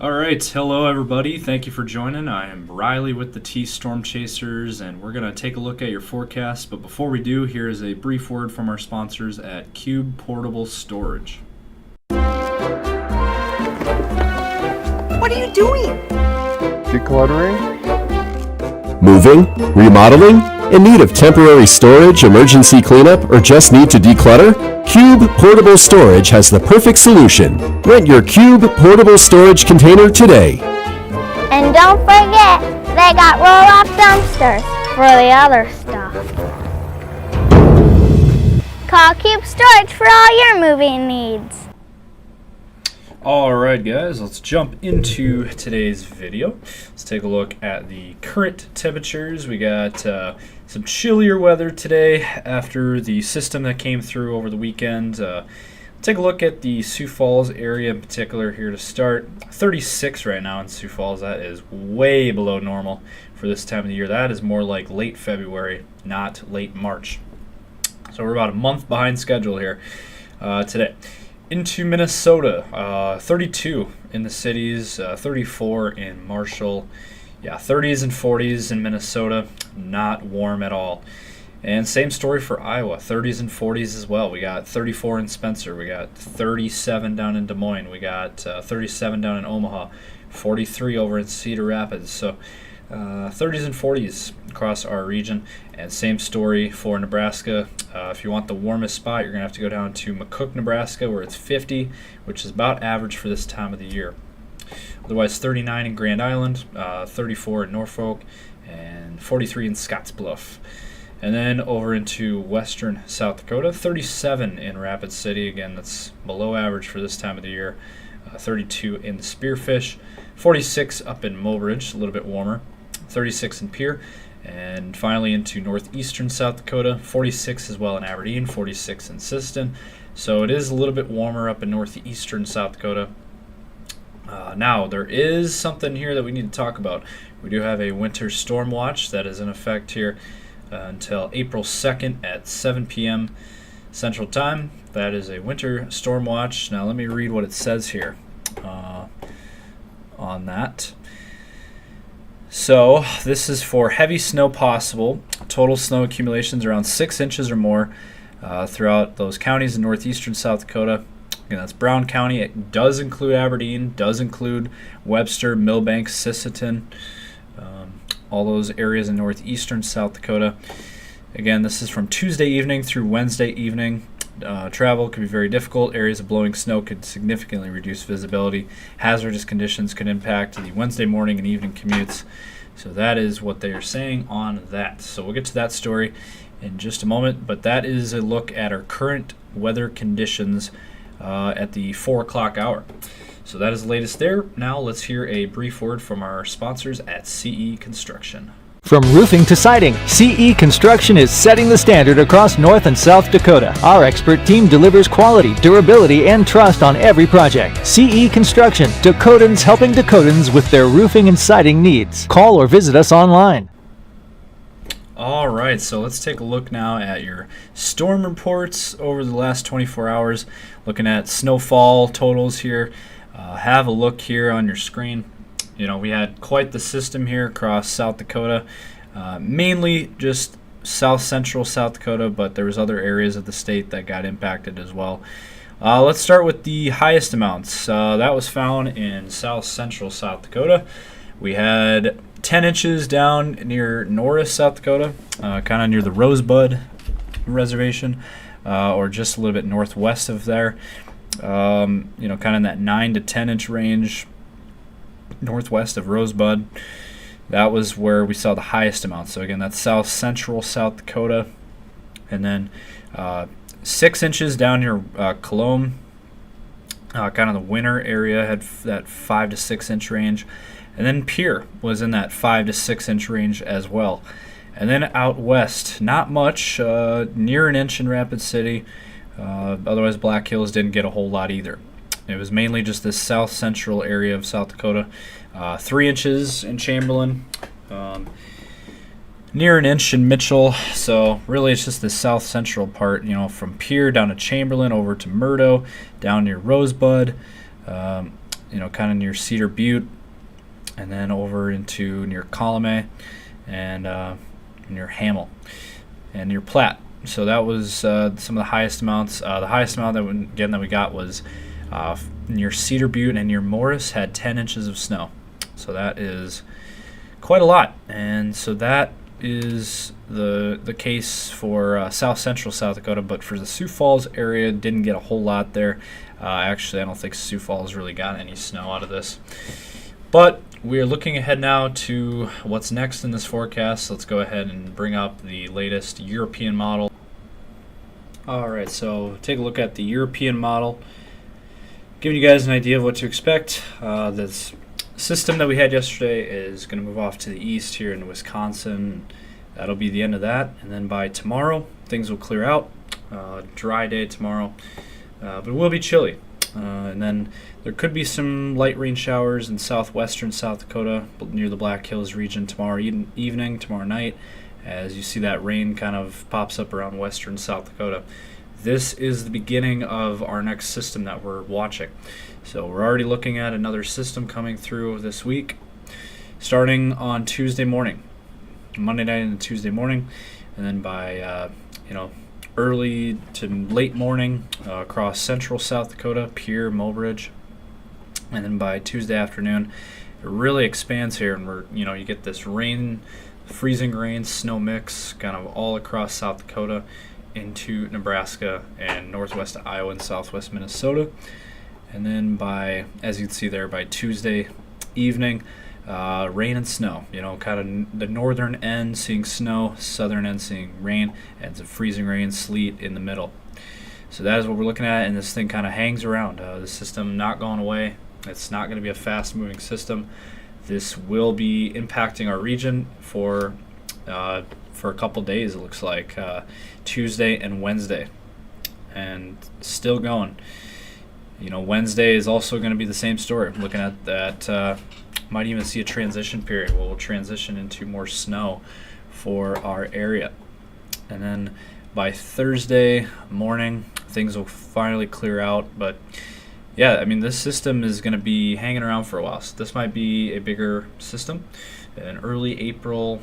Alright, hello everybody. Thank you for joining. I am Riley with the T Storm Chasers, and we're going to take a look at your forecast. But before we do, here is a brief word from our sponsors at Cube Portable Storage. What are you doing? Decluttering? Moving? Remodeling? In need of temporary storage, emergency cleanup, or just need to declutter? Cube Portable Storage has the perfect solution. Rent your Cube Portable Storage container today. And don't forget, they got roll-off dumpsters for the other stuff. Call Cube Storage for all your moving needs. Alright guys, let's jump into today's video. Let's take a look at the current temperatures. We got some chillier weather today after the system that came through over the weekend. Take a look at the Sioux Falls area in particular here to start. 36 right now in Sioux Falls. That is way below normal for this time of the year. That is more like late February, not late March. So we're about a month behind schedule here today. Into Minnesota, 32 in the cities, 34 in Marshall. Yeah, 30s and 40s in Minnesota, not warm at all. And same story for Iowa, 30s and 40s as well. We got 34 in Spencer, we got 37 down in Des Moines, we got 37 down in Omaha, 43 over in Cedar Rapids. So 30s and 40s across our region. And same story for Nebraska. If you want the warmest spot, you're going to have to go down to McCook, Nebraska, where it's 50, which is about average for this time of the year. Otherwise, 39 in Grand Island, 34 in Norfolk, and 43 in Scottsbluff. And then over into western South Dakota, 37 in Rapid City. Again, that's below average for this time of the year. 32 in the Spearfish, 46 up in Mobridge, a little bit warmer, 36 in Pierre. And finally into northeastern South Dakota, 46 as well in Aberdeen, 46 in Siston. So it is a little bit warmer up in northeastern South Dakota. Now, there is something here that we need to talk about. We do have a winter storm watch that is in effect here until April 2nd at 7 p.m. Central Time. That is a winter storm watch. Now, let me read what it says here on that. So this is for heavy snow possible. Total snow accumulations around 6 inches or more throughout those counties in northeastern South Dakota. Again, that's Brown County. It does include Aberdeen, does include Webster, Milbank, Sisseton, all those areas in northeastern South Dakota. Again, this is from Tuesday evening through Wednesday evening. Travel could be very difficult. Areas of blowing snow could significantly reduce visibility. Hazardous conditions could impact the Wednesday morning and evening commutes. So that is what they are saying on that. So we'll get to that story in just a moment, but that is a look at our current weather conditions at the 4 o'clock hour. So that is the latest there. Now let's hear a brief word from our sponsors at CE Construction. From roofing to siding, CE Construction is setting the standard across North and South Dakota. Our expert team delivers quality, durability, and trust on every project. CE Construction, Dakotans helping Dakotans with their roofing and siding needs. Call or visit us online. All right, so let's take a look now at your storm reports over the last 24 hours. Looking at snowfall totals here. Have a look here on your screen. You know, we had quite the system here across South Dakota, mainly just south central South Dakota, but there was other areas of the state that got impacted as well. Let's start with the highest amounts. That was found in south central South Dakota. We had 10 inches down near Norris, South Dakota, kind of near the Rosebud Reservation, or just a little bit northwest of there. You know, kind of in that 9 to 10 inch range northwest of Rosebud. That was where we saw the highest amount. So again, that's south central South Dakota. And then 6 inches down near Colome, kind of the winter area, had that 5 to 6 inch range. And then Pierre was in that 5 to 6 inch range as well. And then out west, not much, near an inch in Rapid City. Otherwise, Black Hills didn't get a whole lot either. It was mainly just this south central area of South Dakota. 3 inches in Chamberlain. near an inch in Mitchell. So really it's just the south central part, you know, from Pierre down to Chamberlain over to Murdo, down near Rosebud, you know, kind of near Cedar Butte, and then over into near Colomé and near Hamel and near Platte. So that was some of the highest amounts. The highest amount that we got was near Cedar Butte and near Morris had 10 inches of snow. So that is quite a lot. And so that is the case for south central South Dakota, but for the Sioux Falls area, didn't get a whole lot there. Actually, I don't think Sioux Falls really got any snow out of this. But we are looking ahead now to what's next in this forecast. Let's go ahead and bring up the latest European model. Alright, so take a look at the European model, giving you guys an idea of what to expect. This system that we had yesterday is going to move off to the east here in Wisconsin. That'll be the end of that, and then by tomorrow things will clear out. Dry day tomorrow, but it will be chilly. And then there could be some light rain showers in southwestern South Dakota near the Black Hills region tomorrow evening, tomorrow night, as you see that rain kind of pops up around western South Dakota. This is the beginning of our next system that we're watching. So we're already looking at another system coming through this week, starting on Tuesday morning, Monday night and Tuesday morning, and then by early to late morning across central South Dakota, Pierre, Mobridge, and then by Tuesday afternoon, it really expands here, and you get this rain, freezing rain, snow mix, kind of all across South Dakota into Nebraska and northwest Iowa and southwest Minnesota. And then by, as you can see there, by Tuesday evening, rain and snow. Kind of the northern end seeing snow, southern end seeing rain, and some freezing rain, sleet in the middle. So that is what we're looking at, and this thing kind of hangs around. The system not going away. It's not going to be a fast-moving system. This will be impacting our region for a couple days, it looks like, Tuesday and Wednesday, and still going. Wednesday is also going to be the same story. I'm looking at that. Might even see a transition period where we'll transition into more snow for our area. And then by Thursday morning, things will finally clear out. But yeah, this system is going to be hanging around for a while. So this might be a bigger system, an early April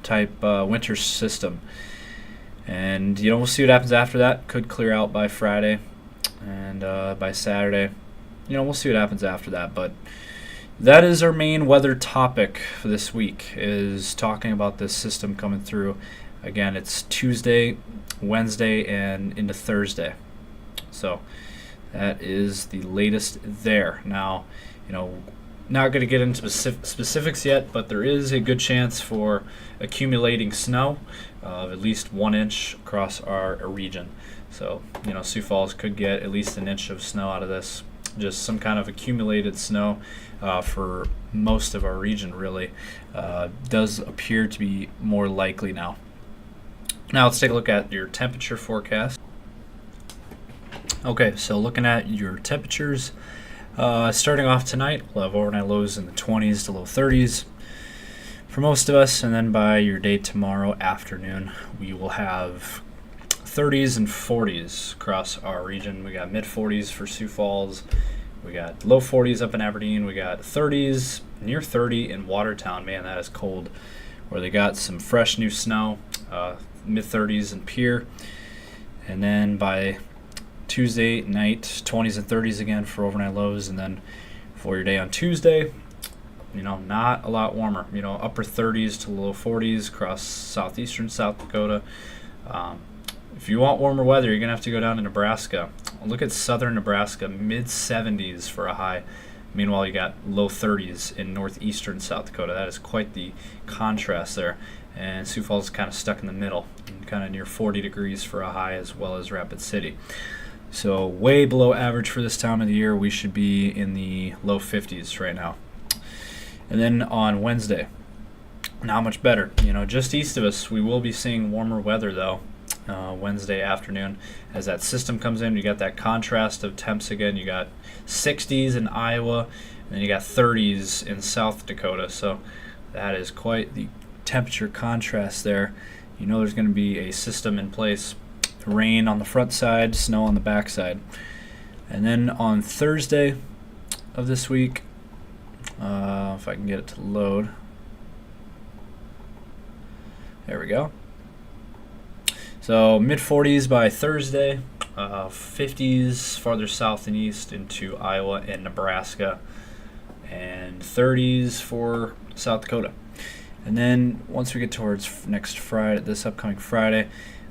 type winter system. And we'll see what happens after that. Could clear out by Friday, and by Saturday, we'll see what happens after that. But that is our main weather topic for this week, is talking about this system coming through. Again, it's Tuesday, Wednesday, and into Thursday. So that is the latest there. Now, not going to get into specifics yet, but there is a good chance for accumulating snow of at least 1 inch across our region. So, Sioux Falls could get at least an inch of snow out of this. Just some kind of accumulated snow for most of our region, really, does appear to be more likely now. Now let's take a look at your temperature forecast. Okay, so looking at your temperatures, starting off tonight, we'll have overnight lows in the 20s to low 30s for most of us, and then by your day tomorrow afternoon, we will have 30s and 40s across our region. We got mid 40s for Sioux Falls. We got low 40s up in Aberdeen. We got 30s, near 30 in Watertown. Man, that is cold. Where they got some fresh new snow, mid 30s in Pierre. And then by Tuesday night, 20s and 30s again for overnight lows. And then for your day on Tuesday, not a lot warmer. Upper 30s to low 40s across southeastern South Dakota. If you want warmer weather, you're going to have to go down to Nebraska. Look at southern Nebraska, mid-70s for a high. Meanwhile, you got low 30s in northeastern South Dakota. That is quite the contrast there. And Sioux Falls is kind of stuck in the middle, kind of near 40 degrees for a high, as well as Rapid City. So way below average for this time of the year. We should be in the low 50s right now. And then on Wednesday, not much better. Just east of us, we will be seeing warmer weather, though. Wednesday afternoon, as that system comes in, you got that contrast of temps again. You got 60s in Iowa, and then you got 30s in South Dakota. So that is quite the temperature contrast there, you know there's going to be a system in place. Rain on the front side, snow on the back side. And then on Thursday of this week, if I can get it to load. There we go. So mid-40s by Thursday, 50s farther south and east into Iowa and Nebraska, and 30s for South Dakota. And then once we get towards next Friday, this upcoming Friday,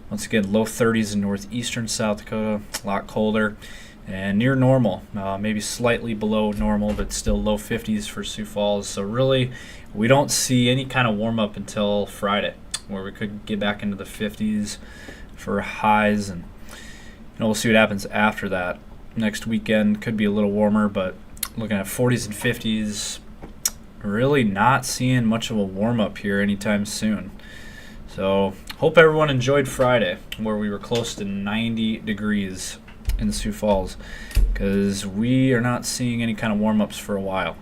once again low 30s in northeastern South Dakota, a lot colder and near normal, maybe slightly below normal, but still low 50s for Sioux Falls. So really, we don't see any kind of warm up until Friday, where we could get back into the 50s for highs, and we'll see what happens after that. Next weekend could be a little warmer, but looking at 40s and 50s, really not seeing much of a warm up here anytime soon. So hope everyone enjoyed Friday, where we were close to 90 degrees in Sioux Falls, because we are not seeing any kind of warm ups for a while.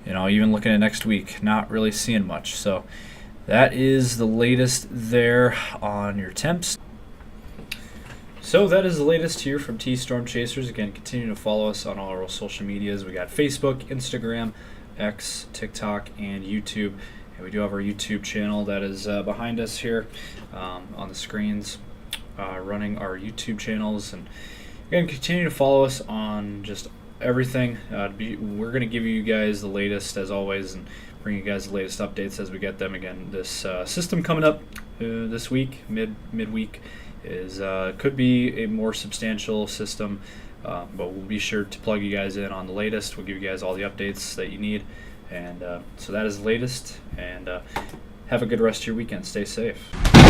Even looking at next week, not really seeing much. So that is the latest there on your temps. So that is the latest here from T Storm Chasers. Again, continue to follow us on all our social medias. We got Facebook, Instagram, X, TikTok, and YouTube. And we do have our YouTube channel that is behind us here on the screens, running our YouTube channels. And again, continue to follow us on just everything. We're going to give you guys the latest as always, and bring you guys the latest updates as we get them. Again, this system coming up this week, midweek, is could be a more substantial system, but we'll be sure to plug you guys in on the latest. We'll give you guys all the updates that you need, and so that is the latest. And have a good rest of your weekend. Stay safe.